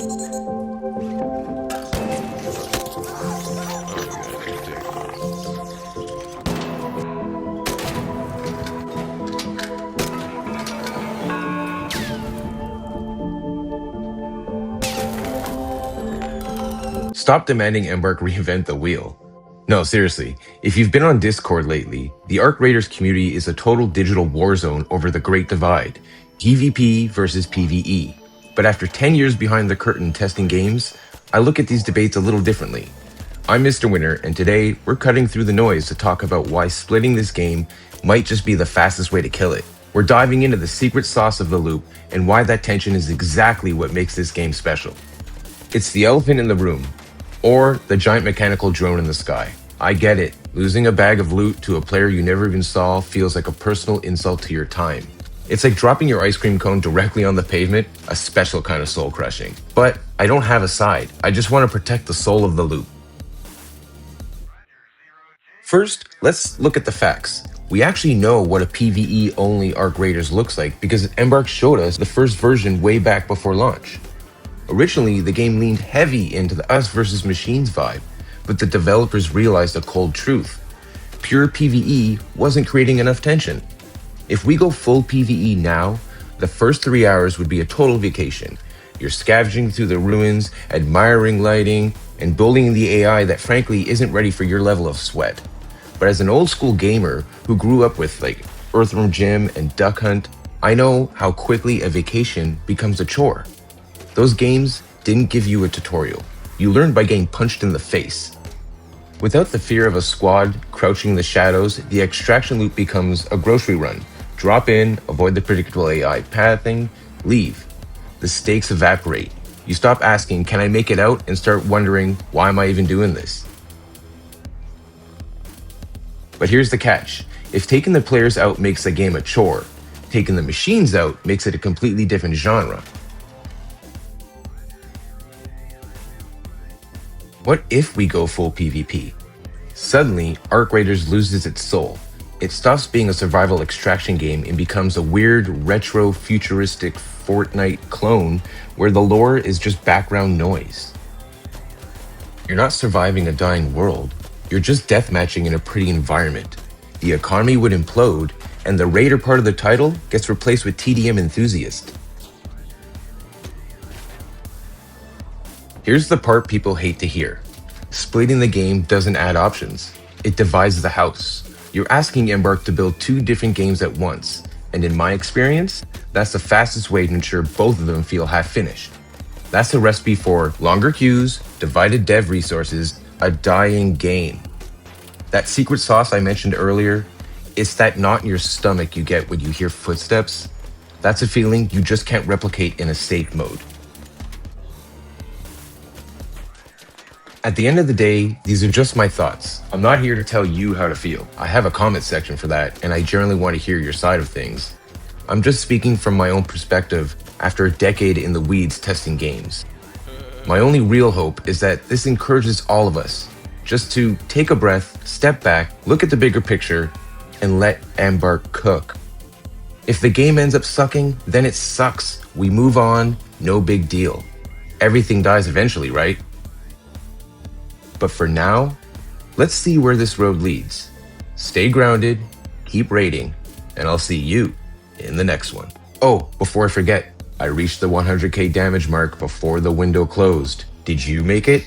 Stop demanding Embark reinvent the wheel. No, seriously, if you've been on Discord lately, the Arc Raiders community is a total digital war zone over the Great Divide, PvP versus PvE. But after 10 years behind the curtain testing games, I look at these debates a little differently. I'm Mr. Winner, and today we're cutting through the noise to talk about why splitting this game might just be the fastest way to kill it. We're diving into the secret sauce of the loop and why that tension is exactly what makes this game special. It's the elephant in the room, or the giant mechanical drone in the sky. I get it. Losing a bag of loot to a player you never even saw feels like a personal insult to your time. It's like dropping your ice cream cone directly on the pavement, a special kind of soul crushing. But I don't have a side. I just want to protect the soul of the loop. First, let's look at the facts. We actually know what a PvE only Arc Raiders looks like because Embark showed us the first version way back before launch. Originally, the game leaned heavy into the us versus machines vibe, but the developers realized a cold truth. Pure PvE wasn't creating enough tension. If we go full PvE now, the first 3 hours would be a total vacation. You're scavenging through the ruins, admiring lighting, and bullying the AI that frankly isn't ready for your level of sweat. But as an old school gamer who grew up with Earthworm Jim and Duck Hunt, I know how quickly a vacation becomes a chore. Those games didn't give you a tutorial. You learned by getting punched in the face. Without the fear of a squad crouching in the shadows, the extraction loop becomes a grocery run. Drop in, avoid the predictable AI pathing, leave. The stakes evaporate. You stop asking, can I make it out, and start wondering, why am I even doing this? But here's the catch. If taking the players out makes a game a chore, taking the machines out makes it a completely different genre. What if we go full PvP? Suddenly, Arc Raiders loses its soul. It stops being a survival extraction game and becomes a weird, retro, futuristic Fortnite clone where the lore is just background noise. You're not surviving a dying world, you're just deathmatching in a pretty environment. The economy would implode, and the Raider part of the title gets replaced with TDM enthusiast. Here's the part people hate to hear. Splitting the game doesn't add options. It divides the house. You're asking Embark to build two different games at once, and in my experience, that's the fastest way to ensure both of them feel half-finished. That's a recipe for longer queues, divided dev resources, a dying game. That secret sauce I mentioned earlier, it's that knot in your stomach you get when you hear footsteps. That's a feeling you just can't replicate in a safe mode. At the end of the day, these are just my thoughts. I'm not here to tell you how to feel. I have a comment section for that, and I generally want to hear your side of things. I'm just speaking from my own perspective after a decade in the weeds testing games. My only real hope is that this encourages all of us just to take a breath, step back, look at the bigger picture, and let Embark cook. If the game ends up sucking, then it sucks. We move on, no big deal. Everything dies eventually, right? But for now, let's see where this road leads. Stay grounded, keep raiding, and I'll see you in the next one. Oh, before I forget, I reached the 100k damage mark before the window closed. Did you make it?